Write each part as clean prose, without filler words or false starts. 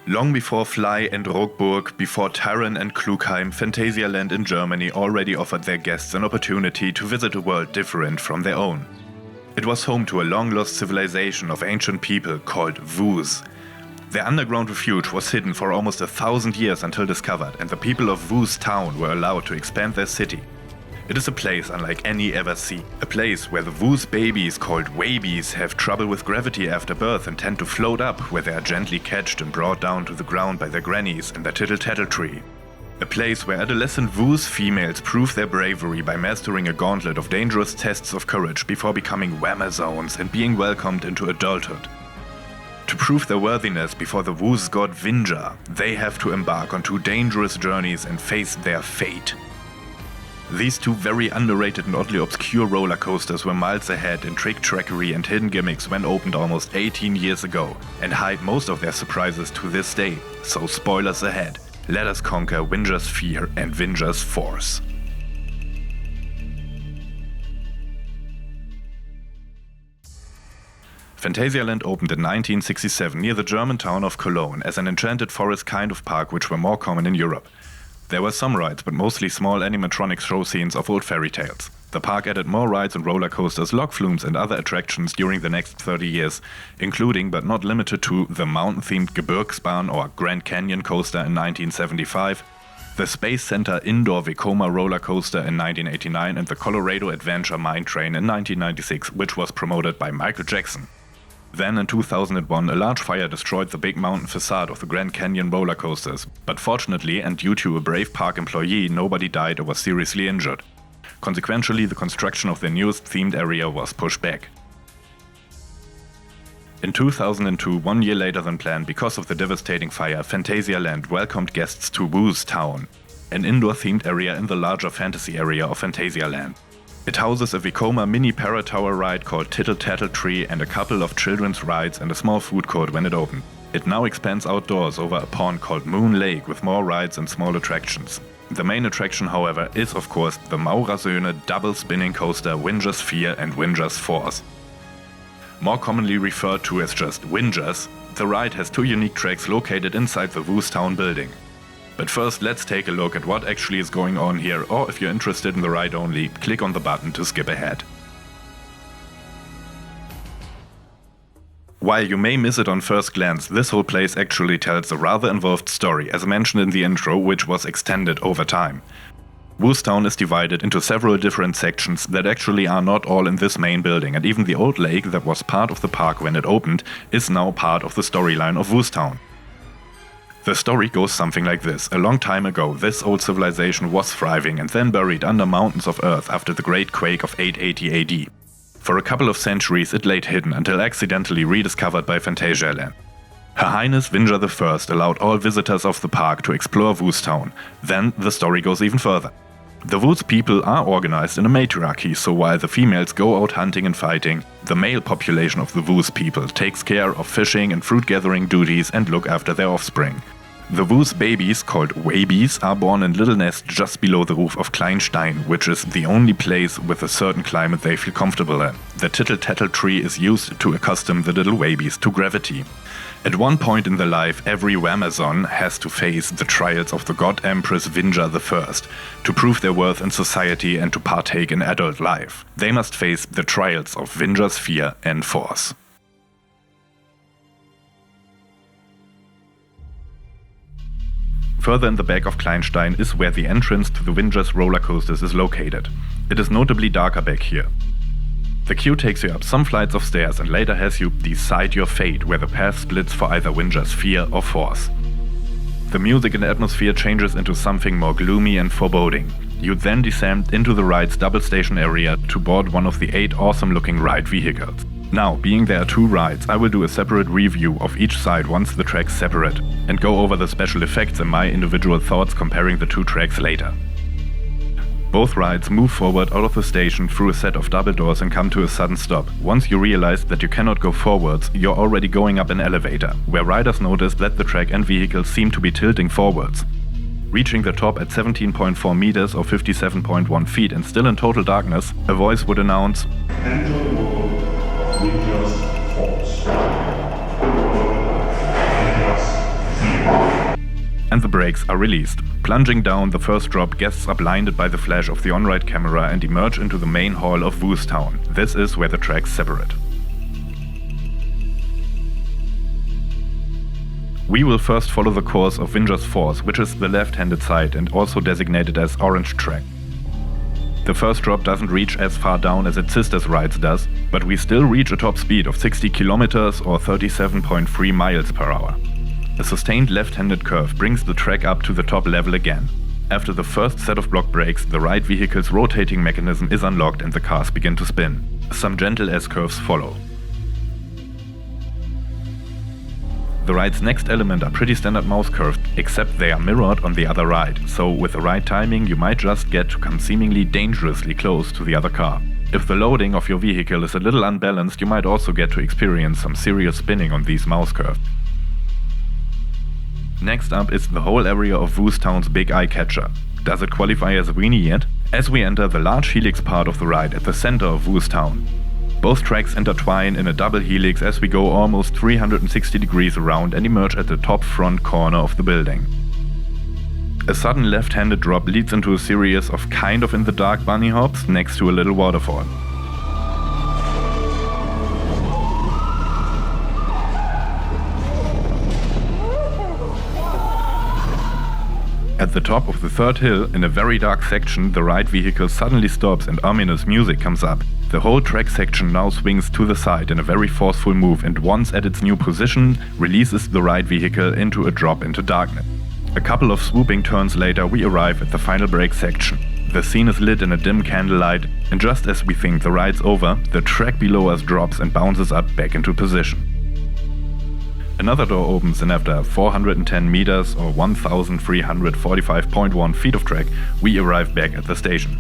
Long before Fly and Rockburg, before Taran and Klugheim, Phantasialand in Germany already offered their guests an opportunity to visit a world different from their own. It was home to a long-lost civilization of ancient people called Vus. Their underground refuge was hidden for almost 1,000 years until discovered, and the people of Vus town were allowed to expand their city. It is a place unlike any ever seen. A place where the Vus babies called wabies have trouble with gravity after birth and tend to float up, where they are gently catched and brought down to the ground by their grannies in their tittle-tattle tree. A place where adolescent Vus females prove their bravery by mastering a gauntlet of dangerous tests of courage before becoming Amazones and being welcomed into adulthood. To prove their worthiness before the Vus god Winjas, they have to embark on 2 dangerous journeys and face their fate. These 2 very underrated and oddly obscure roller coasters were miles ahead in trick trickery and hidden gimmicks when opened almost 18 years ago, and hide most of their surprises to this day, so spoilers ahead. Let us conquer Winjas fear and Winjas force. Phantasialand opened in 1967 near the German town of Cologne as an enchanted forest kind of park which were more common in Europe. There were some rides, but mostly small animatronic show scenes of old fairy tales. The park added more rides and roller coasters, log flumes and other attractions during the next 30 years, including but not limited to the mountain-themed Gebirgsbahn or Grand Canyon coaster in 1975, the Space Center Indoor Vekoma roller coaster in 1989 and the Colorado Adventure Mine Train in 1996, which was promoted by Michael Jackson. Then in 2001, a large fire destroyed the big mountain facade of the Grand Canyon roller coasters, but fortunately and due to a brave park employee, nobody died or was seriously injured. Consequently, the construction of the newest themed area was pushed back. In 2002, 1 year later than planned, because of the devastating fire, Phantasialand welcomed guests to Vus Town, an indoor-themed area in the larger fantasy area of Phantasialand. It houses a Vekoma mini para-tower ride called Tittle-Tattle Tree and a couple of children's rides and a small food court when it opened. It now expands outdoors over a pond called Moon Lake with more rides and small attractions. The main attraction, however, is of course the Maurer Söhne double spinning coaster Winjas Fear and Winjas Force. More commonly referred to as just Winjas, the ride has 2 unique tracks located inside the Vus Town building. But first, let's take a look at what actually is going on here, or if you're interested in the ride only, click on the button to skip ahead. While you may miss it on first glance, this whole place actually tells a rather involved story, as mentioned in the intro, which was extended over time. Vus Town is divided into several different sections that actually are not all in this main building, and even the old lake that was part of the park when it opened is now part of the storyline of Vus Town. The story goes something like this. A long time ago, this old civilization was thriving and then buried under mountains of earth after the Great Quake of 880 AD. For a couple of centuries it laid hidden until accidentally rediscovered by Phantasialand. Her Highness Winjas I allowed all visitors of the park to explore Vus Town. Then the story goes even further. The Vus people are organized in a matriarchy, so while the females go out hunting and fighting, the male population of the Vus people takes care of fishing and fruit gathering duties and look after their offspring. The Vus babies, called wabies, are born in little nests just below the roof of Kleinstein, which is the only place with a certain climate they feel comfortable in. The tittle-tattle tree is used to accustom the little wabies to gravity. At one point in their life, every Amazon has to face the trials of the god Empress Winjas I to prove their worth in society and to partake in adult life. They must face the trials of Winjas fear and force. Further in the back of Kleinstein is where the entrance to the Winjas roller coasters is located. It is notably darker back here. The queue takes you up some flights of stairs and later has you decide your fate, where the path splits for either Winjas fear or force. The music and atmosphere changes into something more gloomy and foreboding. You then descend into the ride's double station area to board one of the 8 awesome looking ride vehicles. Now, being there are 2 rides, I will do a separate review of each side once the tracks separate, and go over the special effects and my individual thoughts comparing the 2 tracks later. Both rides move forward out of the station through a set of double doors and come to a sudden stop. Once you realize that you cannot go forwards, you're already going up an elevator, where riders notice that the track and vehicles seem to be tilting forwards. Reaching the top at 17.4 meters or 57.1 feet and still in total darkness, a voice would announce, "Enter the world of Winjas Force. Winjas Fear." the brakes are released. Plunging down the first drop, guests are blinded by the flash of the on-ride camera and emerge into the main hall of Town. This is where the tracks separate. We will first follow the course of Winjas Force, which is the left-handed side and also designated as Orange Track. The first drop doesn't reach as far down as its sister's rides does, but we still reach a top speed of 60 kilometers or 37.3 miles per hour. A sustained left-handed curve brings the track up to the top level again. After the first set of block brakes, the ride vehicle's rotating mechanism is unlocked and the cars begin to spin. Some gentle S-curves follow. The ride's next element are pretty standard mouse curves, except they are mirrored on the other ride, so with the right timing you might just get to come seemingly dangerously close to the other car. If the loading of your vehicle is a little unbalanced, you might also get to experience some serious spinning on these mouse curves. Next up is the whole area of Town's big eye-catcher. Does it qualify as a weenie yet? As we enter the large helix part of the ride at the center of Town. Both tracks intertwine in a double helix as we go almost 360 degrees around and emerge at the top front corner of the building. A sudden left-handed drop leads into a series of kind of in the dark bunny hops next to a little waterfall. At the top of the third hill, in a very dark section, the ride vehicle suddenly stops and ominous music comes up. The whole track section now swings to the side in a very forceful move and once at its new position, releases the ride vehicle into a drop into darkness. A couple of swooping turns later, we arrive at the final brake section. The scene is lit in a dim candlelight, and just as we think the ride's over, the track below us drops and bounces up back into position. Another door opens and after 410 meters or 1,345.1 feet of track, we arrive back at the station.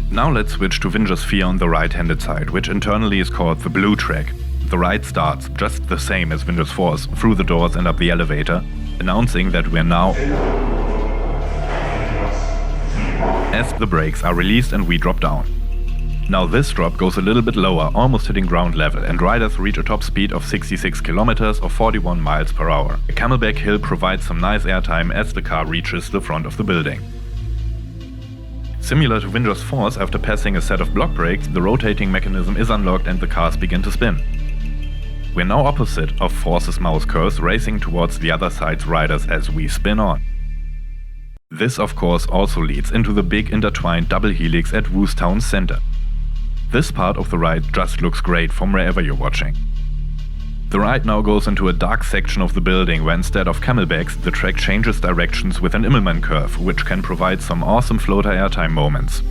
Now let's switch to Winjas 4 on the right-handed side, which internally is called the Blue Track. The ride starts, just the same as Winjas 4's, through the doors and up the elevator, announcing that we're now as the brakes are released and we drop down. Now this drop goes a little bit lower, almost hitting ground level, and riders reach a top speed of 66 kilometers or 41 miles per hour. A camelback hill provides some nice airtime as the car reaches the front of the building. Similar to Winjas Force, after passing a set of block brakes, the rotating mechanism is unlocked and the cars begin to spin. We're now opposite of Force's mouse curves, racing towards the other side's riders as we spin on. This of course also leads into the big intertwined double helix at Town's center. This part of the ride just looks great from wherever you're watching. The ride now goes into a dark section of the building where instead of camelbacks, the track changes directions with an Immelmann curve, which can provide some awesome floater airtime moments.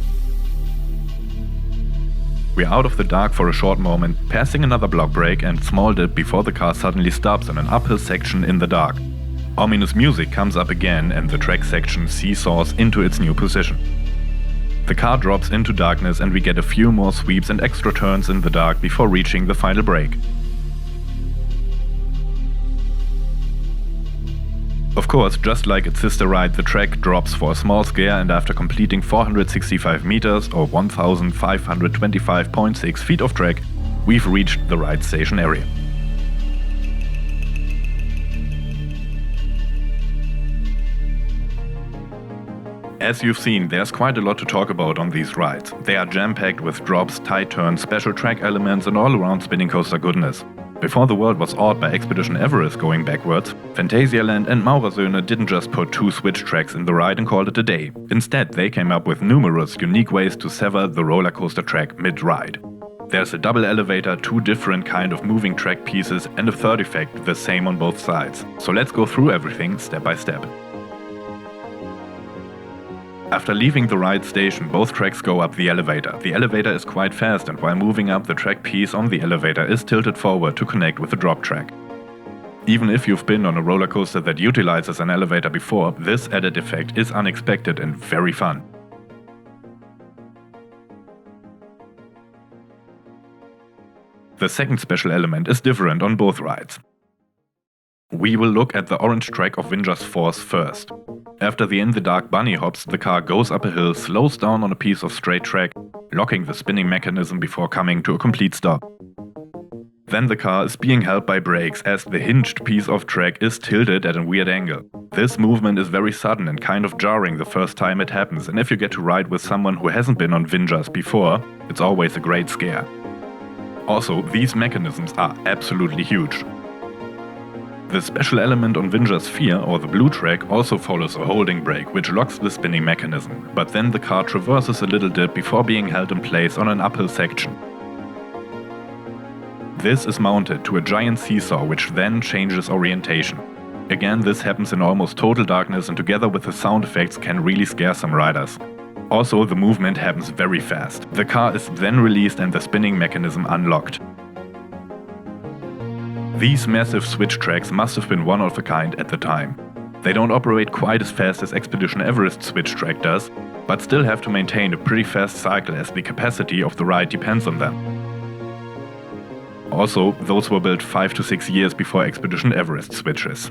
We're out of the dark for a short moment, passing another block brake and small dip before the car suddenly stops in an uphill section in the dark. Ominous music comes up again and the track section seesaws into its new position. The car drops into darkness and we get a few more sweeps and extra turns in the dark before reaching the final brake. Of course, just like its sister ride, the track drops for a small scare and after completing 465 meters or 1,525.6 feet of track, we've reached the ride station area. As you've seen, there's quite a lot to talk about on these rides. They are jam-packed with drops, tight turns, special track elements and all-around spinning coaster goodness. Before the world was awed by Expedition Everest going backwards, Phantasialand and Maurer Söhne didn't just put 2 switch tracks in the ride and called it a day. Instead, they came up with numerous unique ways to sever the roller coaster track mid-ride. There's a double elevator, 2 different kind of moving track pieces and a third effect, the same on both sides. So let's go through everything step by step. After leaving the ride station, both tracks go up the elevator. The elevator is quite fast and while moving up, the track piece on the elevator is tilted forward to connect with the drop track. Even if you've been on a roller coaster that utilizes an elevator before, this added effect is unexpected and very fun. The second special element is different on both rides. We will look at the orange track of Winjas Force first. After the in-the-dark bunny hops, the car goes up a hill, slows down on a piece of straight track, locking the spinning mechanism before coming to a complete stop. Then the car is being held by brakes as the hinged piece of track is tilted at a weird angle. This movement is very sudden and kind of jarring the first time it happens, and if you get to ride with someone who hasn't been on Winjas before, it's always a great scare. Also, these mechanisms are absolutely huge. The special element on Winjas Sphere, or the blue track, also follows a holding brake which locks the spinning mechanism, but then the car traverses a little dip before being held in place on an uphill section. This is mounted to a giant seesaw which then changes orientation. Again, this happens in almost total darkness and together with the sound effects can really scare some riders. Also, the movement happens very fast. The car is then released and the spinning mechanism unlocked. These massive switch tracks must have been one of a kind at the time. They don't operate quite as fast as Expedition Everest switch track does, but still have to maintain a pretty fast cycle as the capacity of the ride depends on them. Also, those were built 5 to 6 years before Expedition Everest switches.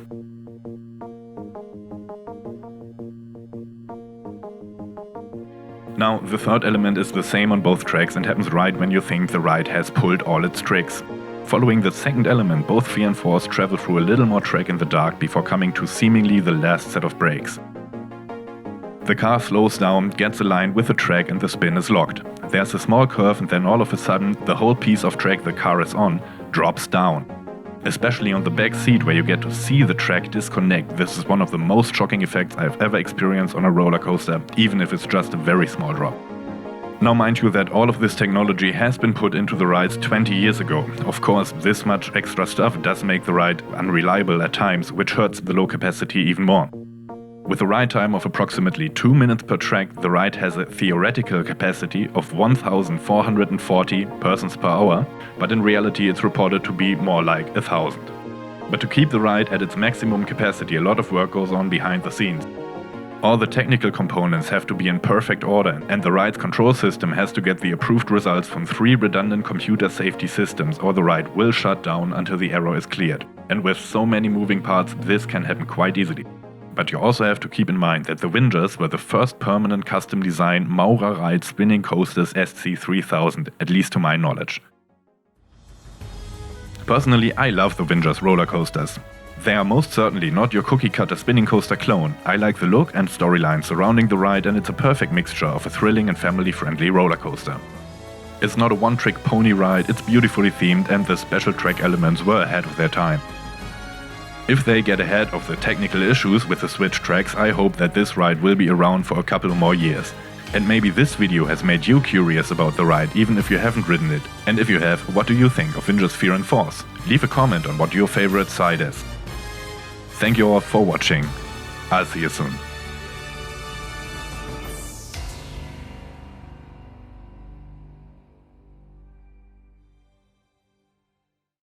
Now, the third element is the same on both tracks and happens right when you think the ride has pulled all its tricks. Following the second element, both Fear and Force travel through a little more track in the dark before coming to seemingly the last set of brakes. The car slows down, gets aligned with the track and the spin is locked. There's a small curve and then all of a sudden the whole piece of track the car is on drops down. Especially on the back seat where you get to see the track disconnect, this is one of the most shocking effects I've ever experienced on a roller coaster, even if it's just a very small drop. Now mind you that all of this technology has been put into the rides 20 years ago. Of course, this much extra stuff does make the ride unreliable at times, which hurts the low capacity even more. With a ride time of approximately 2 minutes per track, the ride has a theoretical capacity of 1,440 persons per hour, but in reality it's reported to be more like 1,000. But to keep the ride at its maximum capacity, a lot of work goes on behind the scenes. All the technical components have to be in perfect order, and the ride's control system has to get the approved results from 3 redundant computer safety systems, or the ride will shut down until the error is cleared. And with so many moving parts, this can happen quite easily. But you also have to keep in mind that the Winjas were the first permanent custom design Maurer ride spinning coasters SC3000, at least to my knowledge. Personally, I love the Winjas roller coasters. They are most certainly not your cookie cutter spinning coaster clone. I like the look and storyline surrounding the ride, and it's a perfect mixture of a thrilling and family friendly roller coaster. It's not a one-trick pony ride, it's beautifully themed and the special track elements were ahead of their time. If they get ahead of the technical issues with the switch tracks, I hope that this ride will be around for a couple more years. And maybe this video has made you curious about the ride, even if you haven't ridden it. And if you have, what do you think of Winjas Fear and Force? Leave a comment on what your favorite side is. Thank you all for watching. I'll see you soon.